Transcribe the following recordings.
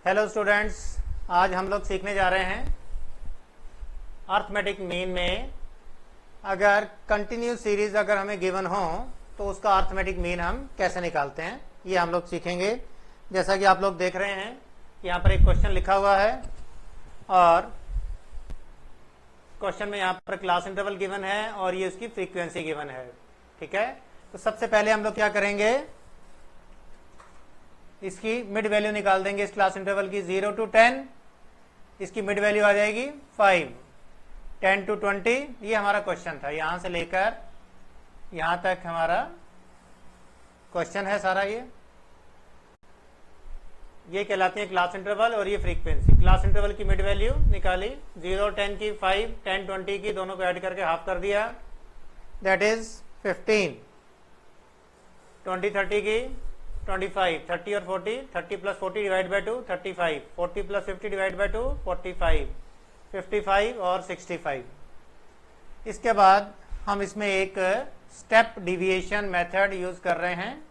Hello students, आज हम लोग सीखने जा रहे हैं अर्थमेटिक मीन में अगर कंटिन्यूस सीरीज अगर हमें गिवन हो तो उसका अर्थमेटिक मीन हम कैसे निकालते हैं, ये हम लोग सीखेंगे। जैसा कि आप लोग देख रहे हैं, यहाँ पर एक क्वेश्चन लिखा हुआ है और क्वेश्चन में यहाँ पर क्लास इंटरवल गिवन है और ये उसकी फ्रीक्वेंसी गिवन है। ठीक है, तो सबसे पहले हम लोग क्या करेंगे, इसकी मिड वैल्यू निकाल देंगे इस क्लास इंटरवल की 0 to 10। इसकी मिड वैल्यू आ जाएगी 5। 10 to 20 ये हमारा क्वेश्चन था, यहां से लेकर यहां तक हमारा क्वेश्चन है सारा। ये कहलाती है क्लास इंटरवल और ये फ्रीक्वेंसी। क्लास इंटरवल की मिड वैल्यू निकाली, 0 10 की 5, 10 20 की, दोनों को ऐड करके हाफ कर दिया, दैट इज 15। 20 30 की 25, 30 और 40, 30 plus 40 divide by 2 35, 40 plus 50 divide by 2 45, 55 और 65। इसके बाद हम इसमें एक स्टेप डिविएशन मेथड यूज कर रहे हैं।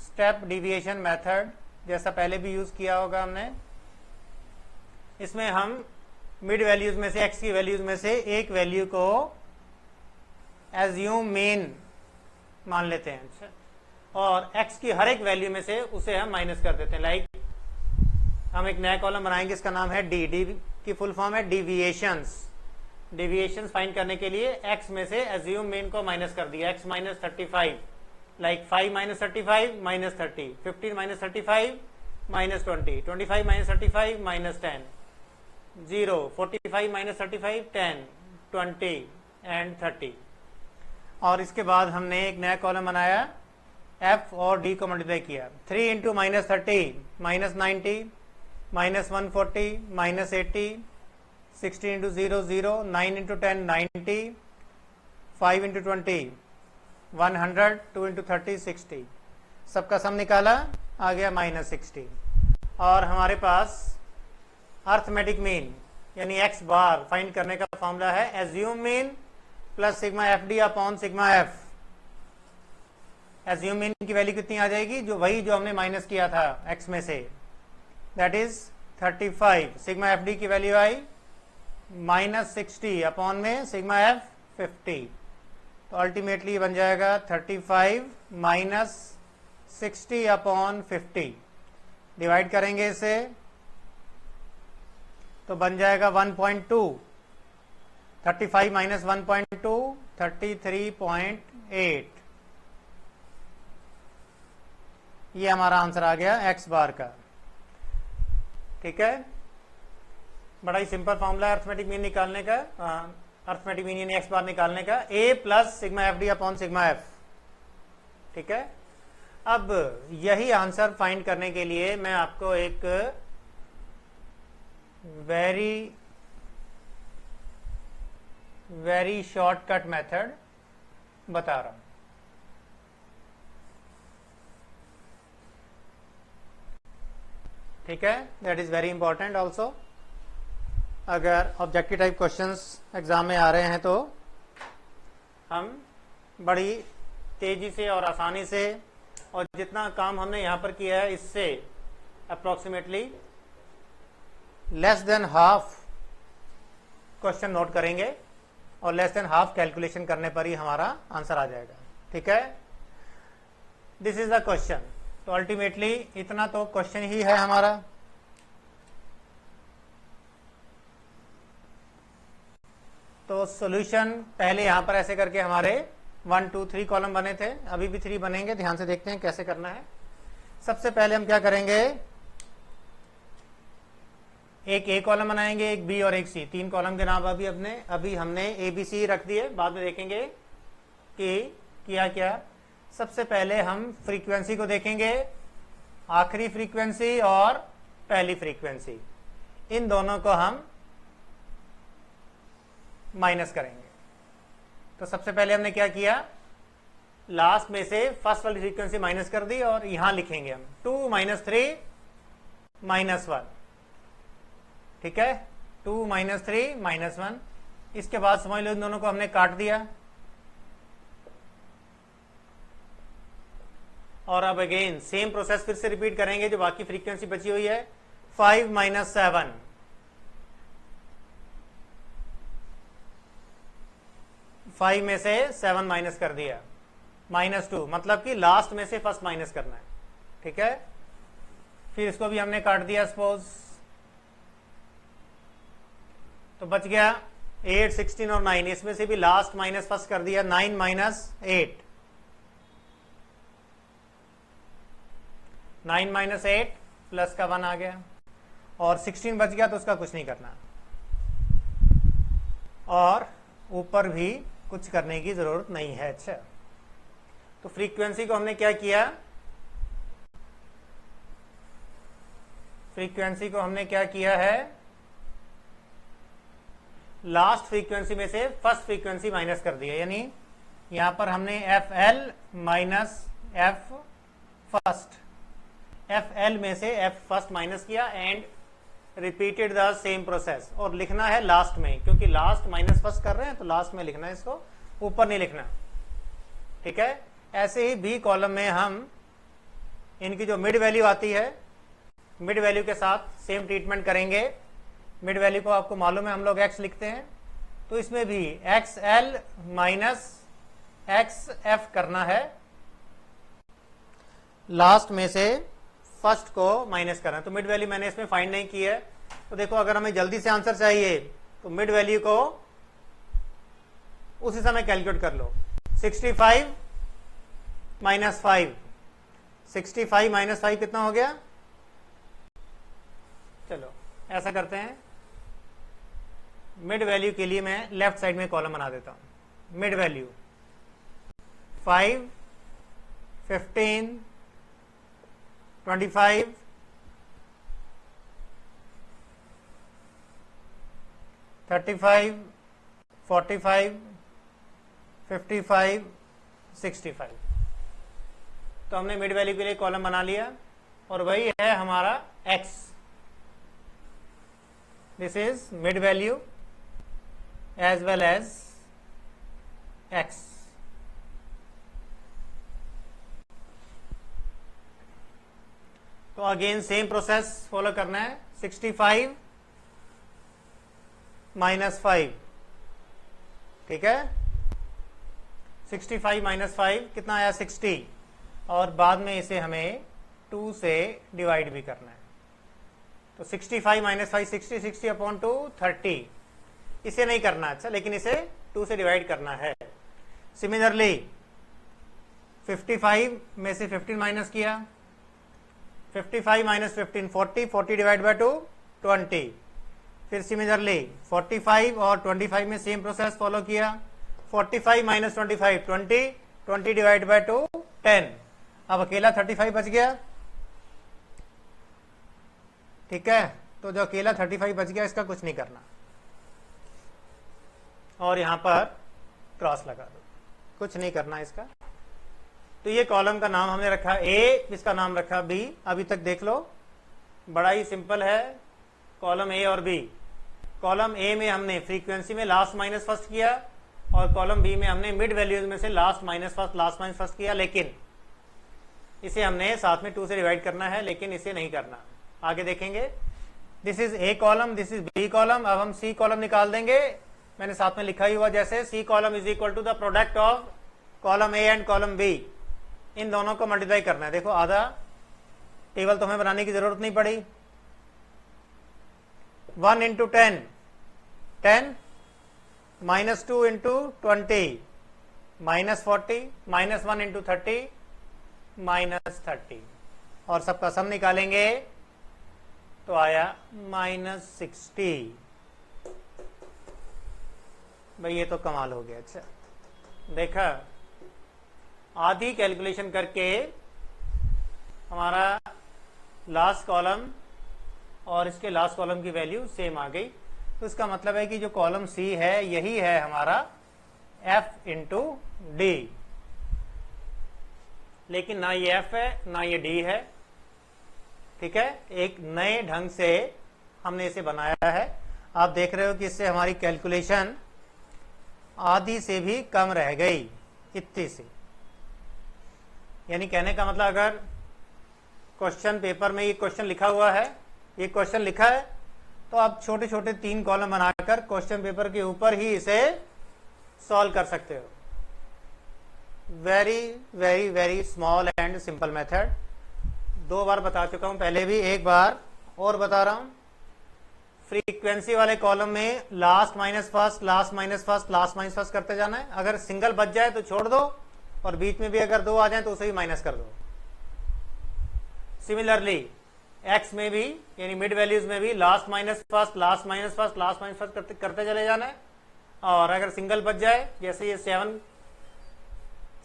स्टेप डिविएशन मेथड जैसा पहले भी यूज किया होगा हमने। इसमें हम मिड वैल्यूज में से, एक्स की वैल्यूज में से एक वैल्यू को एज्यूम मीन मान लेते हैं और x की हर एक वैल्यू में से उसे हम माइनस कर देते हैं। लाइक हम एक नया कॉलम बनाएंगे, इसका नाम है डी। डी की फुल फॉर्म है डिविएशंस। डिविएशंस फाइंड करने के लिए x में से एज्यूम मीन को माइनस कर दिया, x minus 35, like 5 minus 35 minus 30, 15 minus 35 minus 20, 25 minus 35 minus 10, 0, 45 minus 35 10, 20 and 30। और इसके बाद हमने एक नया कॉलम बनाया, f और d को मल्टीप्लाई किया। 3 into minus 30 minus 90 minus 140 minus 80, 60 into 0 0, 9 into 10 90, 5 into 20 100, 2 into 30 60। सबका सम निकाला, आ गया माइनस 60। और हमारे पास अर्थमेटिक मीन यानी x बार फाइंड करने का फॉर्मूला है assume mean plus sigma F D upon sigma F. Assume mean की वैल्यू कितनी आ जाएगी, जो वही जो हमने माइनस किया था x में से, that is 35। Sigma F D की वैल्यू आई माइनस 60 अपॉन में सिग्मा एफ 50। तो अल्टीमेटली बन जाएगा 35 माइनस 60 अपॉन 50। डिवाइड करेंगे इसे तो बन जाएगा 1.2। 35 माइनस 1.2 33.8। ये हमारा आंसर आ गया एक्स बार का। ठीक है, बड़ा ही सिंपल फॉर्मूला है अर्थमेटिक मीन निकालने का, अर्थमेटिक मीन यानी एक्स बार निकालने का, a plus sigma F D upon sigma F. ठीक है, अब यही आंसर फाइंड करने के लिए मैं आपको एक वेरी शॉर्टकट मेथड बता रहा हूं। ठीक है, that is very important also. अगर ऑब्जेक्टिव टाइप क्वेश्चंस एग्जाम में आ रहे हैं तो हम बड़ी तेजी से और आसानी से, और जितना काम हमने यहां पर किया है इससे approximately less than half question note करेंगे और लेस देन हाफ कैलकुलेशन करने पर ही हमारा आंसर आ जाएगा। ठीक है, दिस इज द क्वेश्चन। तो अल्टीमेटली इतना तो क्वेश्चन ही है हमारा। तो सॉल्यूशन पहले यहां पर ऐसे करके हमारे 1 2 3 कॉलम बने थे, अभी भी 3 बनेंगे। ध्यान से देखते हैं कैसे करना है। सबसे पहले हम क्या करेंगे, एक ए कॉलम बनाएंगे, एक बी और एक सी। 3 कॉलम के नाम अभी हमने ए बी सी रख दिए, बाद में देखेंगे कि किया क्या। सबसे पहले हम फ्रीक्वेंसी को देखेंगे, आखिरी फ्रीक्वेंसी और पहली फ्रीक्वेंसी, इन दोनों को हम माइनस करेंगे। तो सबसे पहले हमने क्या किया, लास्ट में से फर्स्ट वाली फ्रीक्वेंसी माइनस कर दी और यहां लिखेंगे हम 2 माइनस 3 माइनस 1। ठीक है, 2 माइनस 3 माइनस 1। इसके बाद समझ लो इन दोनों को हमने काट दिया और अब अगेन सेम प्रोसेस फिर से रिपीट करेंगे जो बाकी फ्रीक्वेंसी बची हुई है। 5 माइनस 7, 5 में से 7 माइनस कर दिया, -2, मतलब कि लास्ट में से फर्स्ट माइनस करना है। ठीक है, फिर इसको भी हमने काट दिया सपोज, तो बच गया 8, 16 और 9, इसमें से भी लास्ट माइनस फर्स्ट कर दिया। 9 माइनस 8, 9 माइनस 8 प्लस का 1 आ गया, और 16 बच गया तो उसका कुछ नहीं करना, और ऊपर भी कुछ करने की जरूरत नहीं है। अच्छा, तो फ्रीक्वेंसी को हमने क्या किया, फ्रीक्वेंसी को हमने क्या किया है, लास्ट फ्रीक्वेंसी में से फर्स्ट फ्रीक्वेंसी माइनस कर दिया, यानी यहां पर हमने FL minus F first, FL में से F फर्स्ट माइनस किया and repeated the same process, और लिखना है लास्ट में, क्योंकि लास्ट माइनस फर्स्ट कर रहे हैं तो लास्ट में लिखना है इसको, ऊपर नहीं लिखना। ठीक है, ऐसे ही बी कॉलम में हम इनकी जो मिड वैल्यू आती है, मिड वैल्यू के साथ सेम ट्रीटमेंट करेंगे। मिड वैल्यू को आपको मालूम है हम लोग x लिखते हैं, तो इसमें भी XL माइनस XF करना है, लास्ट में से फर्स्ट को माइनस करना है। तो मिड वैल्यू मैंने इसमें फाइंड नहीं की है, तो देखो अगर हमें जल्दी से आंसर चाहिए तो मिड वैल्यू को उसी समय कैलकुलेट कर लो। 65 माइनस 5, 65 माइनस 5 कितना हो गया, चलो ऐसा करते हैं, मिड वैल्यू के लिए मैं लेफ्ट साइड में कॉलम बना देता हूं। Mid value 5, 15, 25, 35, 45, 55, 65। तो हमने मिड वैल्यू के लिए कॉलम बना लिया, और वही है हमारा x। This is mid value as well as x। तो अगेन सेम प्रोसेस फॉलो करना है। 65 माइनस 5, ठीक है, 65 माइनस 5 कितना आया, 60, और बाद में इसे हमें 2 से डिवाइड भी करना है। तो 65 माइनस 5 60, 60 अपॉन 2 30, इसे नहीं करना अच्छा, लेकिन इसे 2 से डिवाइड करना है। सिमिलरली 55 में से 15 माइनस किया, 55 माइनस 15 40, 40 डिवाइड बाय 2 20। फिर सिमिलरली 45 और 25 में सेम प्रोसेस फॉलो किया, 45 माइनस 25 20, 20 डिवाइड बाय 2 10। अब अकेला 35 बच गया, ठीक है, तो जो अकेला 35 बच गया इसका कुछ नहीं करना, और यहां पर क्रॉस लगा दो, कुछ नहीं करना इसका। तो ये कॉलम का नाम हमने रखा ए, इसका नाम रखा बी। अभी तक देख लो, बड़ा ही सिंपल है कॉलम ए और बी। कॉलम ए में हमने फ्रीक्वेंसी में लास्ट माइनस फर्स्ट किया, और कॉलम बी में हमने मिड वैल्यूज में से लास्ट माइनस फर्स्ट किया, लेकिन इसे हमने साथ में 2 से डिवाइड करना है, लेकिन इसे नहीं करना, आगे देखेंगे। This is A column, this is B column. अब हम सी कॉलम निकाल देंगे, मैंने साथ में लिखा ही हुआ जैसे, C column is equal to the product of column A and column B. इन दोनों को मल्टीप्लाई करना है। देखो आधा टेबल तो हमें बनाने की जरूरत नहीं पड़ी। 1 into 10, 10, minus 2 into 20, minus 40, minus 1 into 30, minus 30, और सबका सम निकालेंगे तो आया माइनस 60। भाई ये तो कमाल हो गया। अच्छा देखा, आधी कैलकुलेशन करके हमारा लास्ट कॉलम और इसके लास्ट कॉलम की वैल्यू सेम आ गई। तो इसका मतलब है कि जो कॉलम सी है यही है हमारा एफ इंटू डी, लेकिन ना ये एफ है ना ये डी है। ठीक है, एक नए ढंग से हमने इसे बनाया है। आप देख रहे हो कि इससे हमारी कैलकुलेशन आधी से भी कम रह गई, इतनी सी। यानी कहने का मतलब अगर क्वेश्चन पेपर में ये क्वेश्चन लिखा हुआ है, ये क्वेश्चन लिखा है, तो आप छोटे छोटे 3 कॉलम बनाकर क्वेश्चन पेपर के ऊपर ही इसे सॉल्व कर सकते हो। Very very very small and simple method. 2 बार बता चुका हूं पहले भी, एक बार और बता रहा हूं। फ्रीक्वेंसी वाले कॉलम में last minus first, last minus first, last minus first करते जाना है। अगर सिंगल बच जाए तो छोड़ दो, और बीच में भी अगर 2 आ जाए तो उसे भी माइनस कर दो। सिमिलरली एक्स में भी, यानी मिड वैल्यूज में भी last minus first, last minus first, last minus first करते चले जाना है। और अगर सिंगल बच जाए, जैसे ये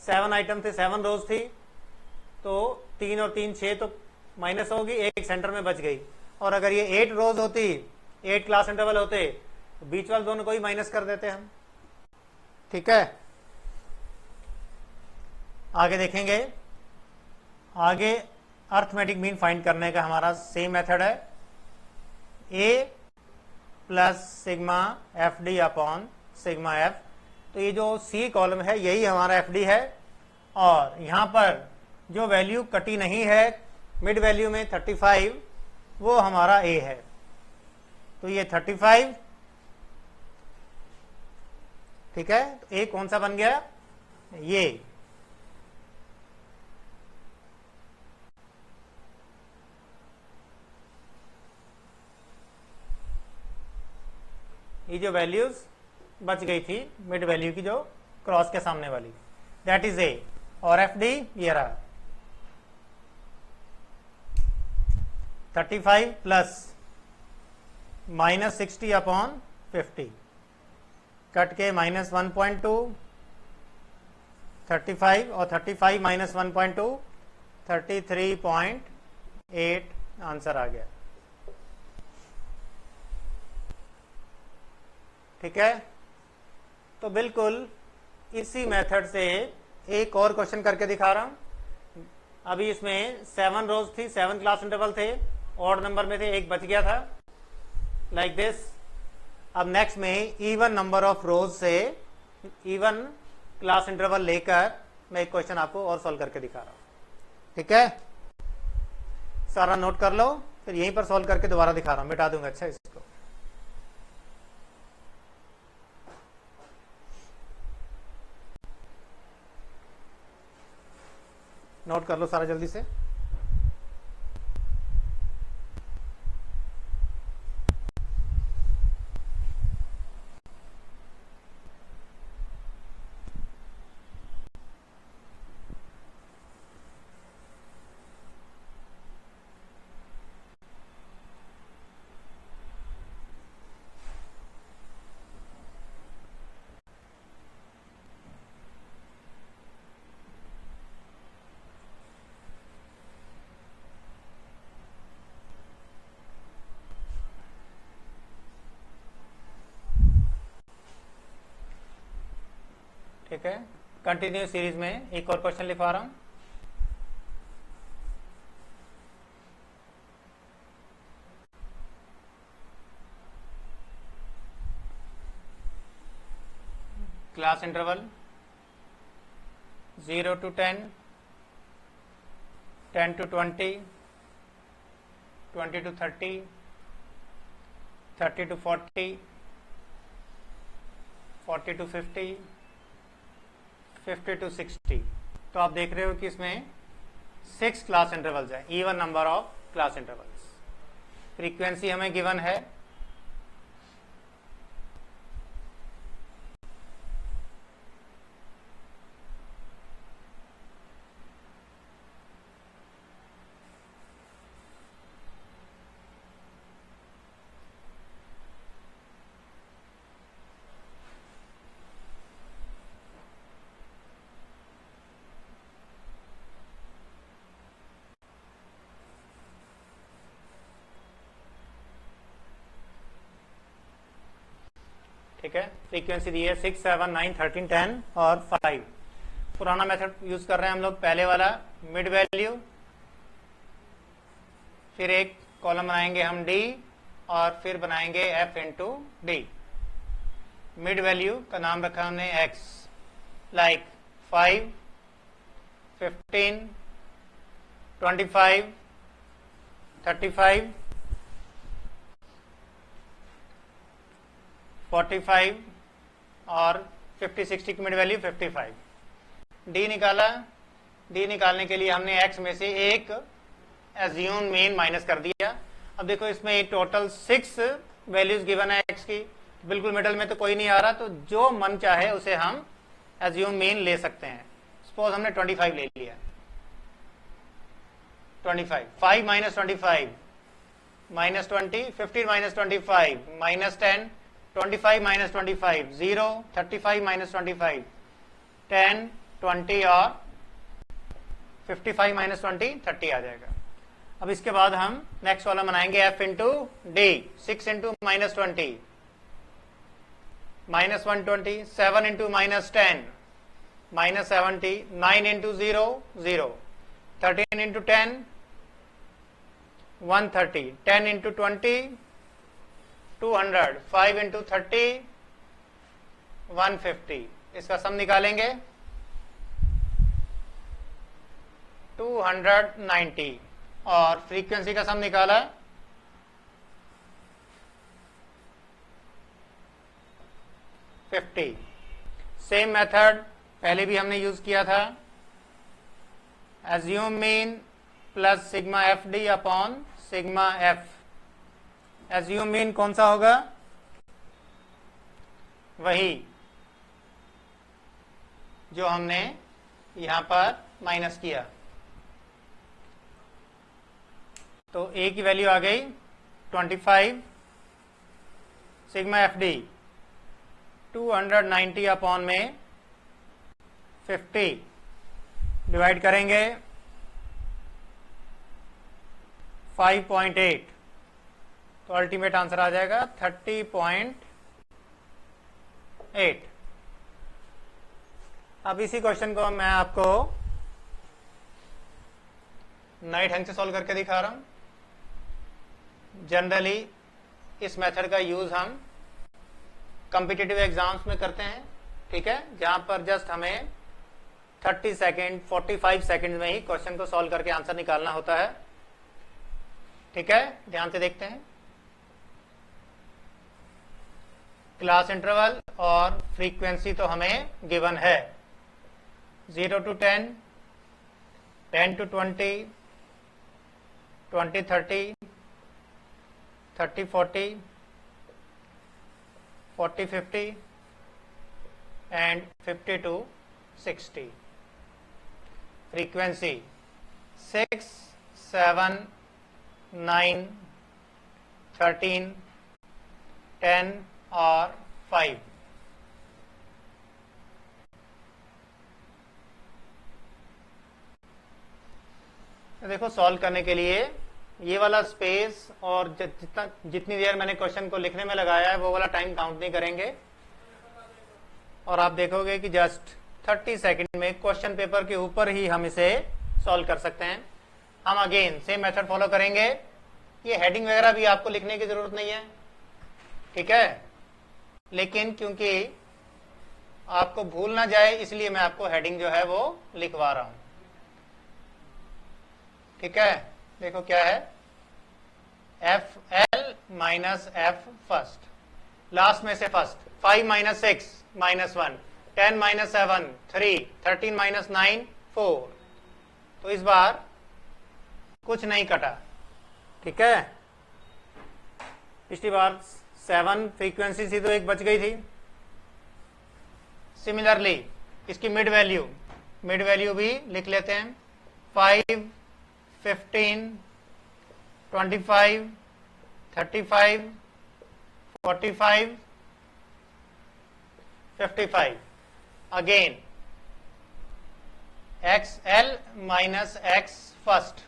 7 आइटम थे, 7 रोज थी, तो 3 और 3 6 तो माइनस होगी, एक सेंटर में बच गई। और अगर ये 8 रोज होती, 8 क्लास इंटरवल होते, तो बीच वाले दोनों को ही माइनस कर देते हम। ठीक है, आगे देखेंगे। आगे अर्थमेटिक मीन फाइंड करने का हमारा सेम मेथड है, A plus sigma F D upon sigma F. तो ये जो सी कॉलम है यही हमारा एफ डी है, और यहां पर जो वैल्यू कटी नहीं है मिड वैल्यू में 35, वो हमारा ए है। तो ये 35, ठीक है। तो ए कौन सा बन गया, ये जो वैल्यूज बच गई थी मिड वैल्यू की, जो क्रॉस के सामने वाली, दैट इज ए। और एफ डी ये रहा 35 प्लस माइनस 60 अपॉन 50, कट के माइनस 1.2, 35 और 35 माइनस 1.2, 33.8 आंसर आ गया। ठीक है, तो बिल्कुल इसी मेथड से एक और क्वेश्चन करके दिखा रहा हूं। अभी इसमें 7 रोज थी, 7 क्लास इंटरवल थे, ऑड नंबर में थे, एक बच गया था, लाइक दिस। अब नेक्स्ट में इवन नंबर ऑफ रोज से इवन क्लास इंटरवल लेकर मैं एक क्वेश्चन आपको और सॉल्व करके दिखा रहा हूं। ठीक है, सारा नोट कर लो, फिर यहीं पर सॉल्व करके दोबारा दिखा रहा हूं, मिटा दूंगा। अच्छा, इसको नोट कर लो सारा जल्दी से। ठीक है, कंटिन्यू सीरीज में एक और क्वेश्चन लिखवा रहा हूं। Class interval 0 to 10, 10 to 20, 20 to 30, 30 to 40, 40 to 50, 50 to 60। तो आप देख रहे हो कि इसमें 6 क्लास इंटरवल्स है, even number of class intervals. Frequency हमें गिवन है, ठीक है। फ्रीक्वेंसी दी है 6, 7, 9, 13, 10 और 5। पुराना मेथड यूज कर रहे हैं हम लोग, पहले वाला मिड वैल्यू, फिर एक कॉलम बनाएंगे हम डी, और फिर बनाएंगे F into D. Mid value का नाम रखा हमने एक्स, लाइक 5, 15, 25, 35, 45 और 50, 60 की मिड वैल्यू 55। डी निकाला। डी निकालने के लिए हमने एक्स में से एक एज्यूम मीन माइनस कर दिया। अब देखो इसमें टोटल 6 वैल्यूज गिवन है एक्स की, बिल्कुल मिडल में तो कोई नहीं आ रहा, तो जो मन चाहे उसे हम एज्यूम मीन ले सकते हैं। सपोज हमने 25 ले लिया, 25, 5 minus 25 minus 20, 15 minus 25 minus 10, 25 minus 25 0, 35 minus 25 10, 20 और 55 माइनस 20 30 आ जाएगा। अब इसके बाद हम नेक्स्ट वाला बनाएंगे F into D. 6 into minus 20 minus 120, 7 into minus 10 minus 70, 9 into 0 0, 13 into 10 130, 10 into 20 200, 5 into 30 150। इसका सम निकालेंगे 290 और फ्रीक्वेंसी का सम निकाला 50। सेम मेथड पहले भी हमने यूज किया था, assume mean plus sigma F D upon sigma F. Assume mean कौन सा होगा? वही जो हमने यहां पर माइनस किया। तो ए की वैल्यू आ गई 25, सिग्मा एफ डी 290 अपॉन में 50 डिवाइड करेंगे 5.8, तो अल्टीमेट आंसर आ जाएगा 30.8। अब इसी क्वेश्चन को मैं आपको नए ढंग से सॉल्व करके दिखा रहा हूं। जनरली इस मेथड का यूज हम कॉम्पिटिटिव एग्जाम्स में करते हैं, ठीक है, जहां पर जस्ट हमें 30 सेकेंड 45 सेकेंड में ही क्वेश्चन को सॉल्व करके आंसर निकालना होता है। ठीक है, ध्यान से देखते हैं। क्लास इंटरवल और फ्रीक्वेंसी तो हमें गिवन है, 0 to 10, 10 to 20, 20 30, 30 40, 40 50 and 50 to 60। Frequency 6, 7, 9, 13, 10 और 5। देखो सॉल्व करने के लिए ये वाला स्पेस और जितनी देर मैंने क्वेश्चन को लिखने में लगाया है वो वाला टाइम काउंट नहीं करेंगे, और आप देखोगे कि जस्ट 30 सेकंड में क्वेश्चन पेपर के ऊपर ही हम इसे सॉल्व कर सकते हैं। हम अगेन सेम मेथड फॉलो करेंगे। ये हेडिंग वगैरह भी आपको लिखने की जरूरत नहीं है, ठीक है, लेकिन क्योंकि आपको भूल ना जाए इसलिए मैं आपको हेडिंग जो है वो लिखवा रहा हूं। ठीक है, देखो क्या है, F L minus F first, last में से first, 5 minus 6 minus 1, 10 minus 7 3, 13 minus 9 4। तो इस बार कुछ नहीं कटा, ठीक है। पिछली बार 7 फ्रीक्वेंसी थी तो एक बच गई थी। सिमिलरली इसकी मिड वैल्यू भी लिख लेते हैं, 5, 15, 25, 35, 45, 55। Again x L minus x first,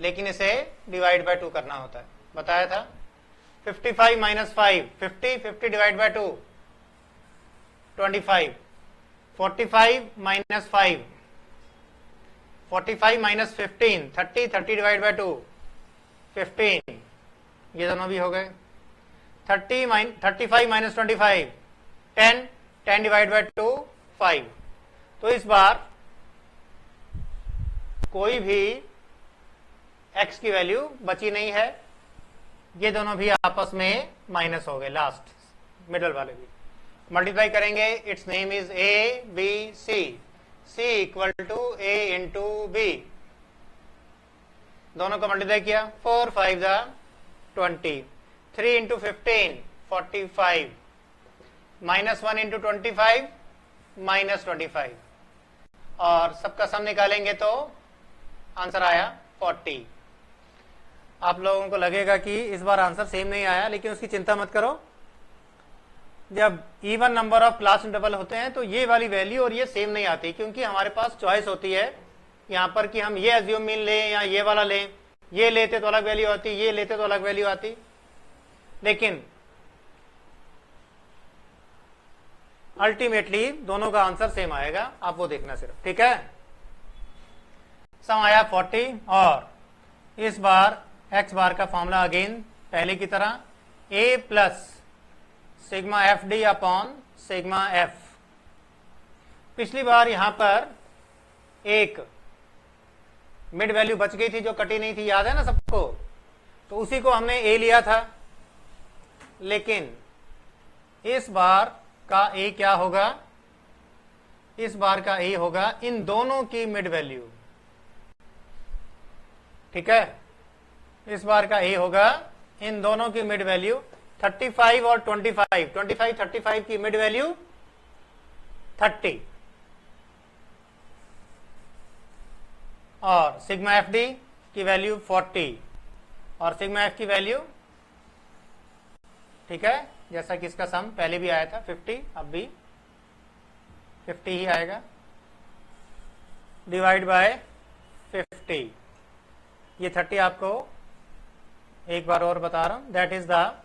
लेकिन इसे डिवाइड बाय 2 करना होता है, बताया था। 55 minus 5 50, 50 divide by 2 25, 45 minus 5 45 minus 15 30, 30 divide by 2 15, ये दोनों भी हो गए। 35 माइनस 25 10, 10 डिवाइड बाय 2 5। तो इस बार कोई भी x की वैल्यू बची नहीं है, ये दोनों भी आपस में माइनस हो गए, लास्ट मिडल वाले भी मल्टीप्लाई करेंगे। Its name is A B C, C equal to A into B, दोनों को मल्टीप्लाई किया, 4 5 20, 3 इंटू 15 45, -1 इंटू 25 -25, और सबका सम निकालेंगे तो आंसर आया 40। आप लोगों को लगेगा कि इस बार आंसर सेम नहीं आया, लेकिन उसकी चिंता मत करो। जब even number of class interval होते हैं तो ये वाली वैल्यू और ये सेम नहीं आती, क्योंकि हमारे पास चॉइस होती है यहां पर कि हम ये एज्यूम मीन लें या ये वाला लें। ये लेते तो अलग वैल्यू आती, ये लेते तो अलग वैल्यू आती, लेकिन अल्टीमेटली दोनों का आंसर सेम आएगा, आप वो देखना सिर्फ, ठीक है। सम आया 40, और इस बार एक्स बार का फॉर्मूला अगेन पहले की तरह, A plus sigma F D upon sigma F. पिछली बार यहां पर एक मिड वैल्यू बच गई थी जो कटी नहीं थी, याद है ना सबको, तो उसी को हमने ए लिया था। लेकिन इस बार का ए क्या होगा, इस बार का ए होगा इन दोनों की मिड वैल्यू, ठीक है। इस बार का ए होगा इन दोनों की मिड वैल्यू 35 और 25, 35 की मिड वैल्यू 30, और सिग्मा एफ डी की वैल्यू 40 और सिग्मा एफ की वैल्यू, ठीक है, जैसा कि इसका सम पहले भी आया था 50, अब भी 50 ही आएगा, डिवाइड बाय 50। ये 30 आपको एक बार और बता रहा हूं, that is the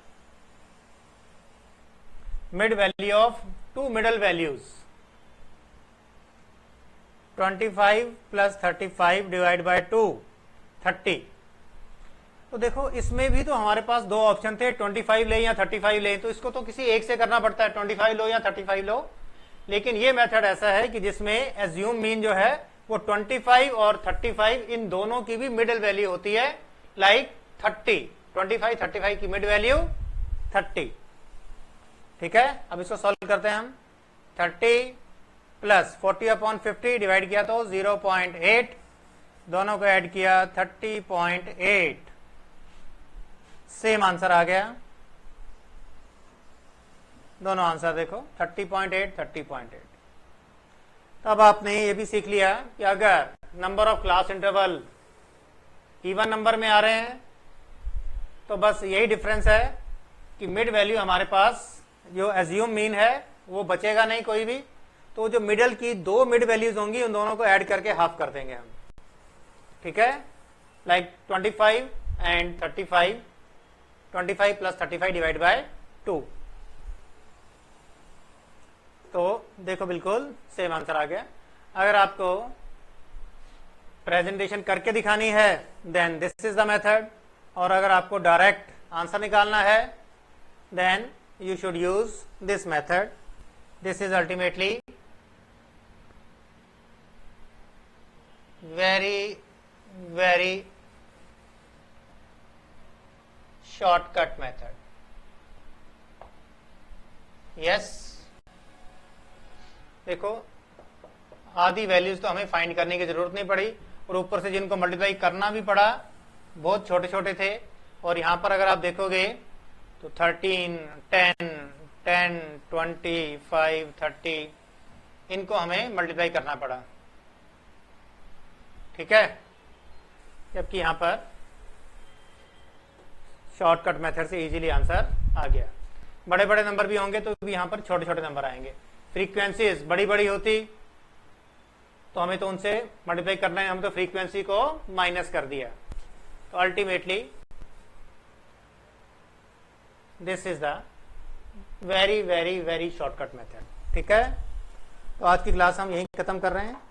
mid value of two middle values, 25 plus 35 divide by 2, 30। तो देखो इसमें भी तो हमारे पास दो ऑप्शन थे, 25 ले या 35 ले, तो इसको तो किसी एक से करना पड़ता है, 25 लो या 35 लो। लेकिन ये मेथड ऐसा है कि जिसमें एज्यूम मीन जो है वो 25 और 35 इन दोनों की भी मिडिल वैल्यू होती है, लाइक 30, 25 35 की मिड वैल्यू 30, ठीक है। अब इसको सॉल्व करते हैं हम, 30 प्लस 40 अपॉन 50 डिवाइड किया तो 0.8, दोनों को ऐड किया 30.8, सेम आंसर आ गया। दोनों आंसर देखो 30.8 30.8। तब आपने ये भी सीख लिया कि अगर number of class interval even number में आ रहे हैं तो बस यही डिफरेंस है कि मिड वैल्यू हमारे पास जो एज्यूम मीन है वो बचेगा नहीं कोई भी, तो जो मिडल की दो मिड वैल्यूज होंगी उन दोनों को ऐड करके हाफ कर देंगे हम, ठीक है। Like 25 and 35, 25 plus 35 divide by 2, तो देखो बिल्कुल सेम आंसर आ गया। अगर आपको प्रेजेंटेशन करके दिखानी है then this is the method, और अगर आपको डायरेक्ट आंसर निकालना है then you should use this method. This is ultimately very shortcut method. Yes, देखो आधी वैल्यूज तो हमें फाइंड करने की जरूरत नहीं पड़ी, और ऊपर से जिनको मल्टीप्लाई करना भी पड़ा बहुत छोटे छोटे थे। और यहां पर अगर आप देखोगे तो 13, 10, 10, 25, 30 इनको हमें मल्टीप्लाई करना पड़ा, ठीक है। जबकि यहां पर शॉर्टकट मेथड से इजीली आंसर आ गया। बड़े बड़े नंबर भी होंगे तो भी यहां पर छोटे छोटे नंबर आएंगे। फ्रीक्वेंसीज बड़ी बड़ी होती तो हमें तो उनसे मल्टीप्लाई करना है, हम तो फ्रीक्वेंसी को माइनस कर दिया। तो ultimately this is the very shortcut method, ठीक है। तो आज की क्लास हम यहीं खत्म कर रहे हैं।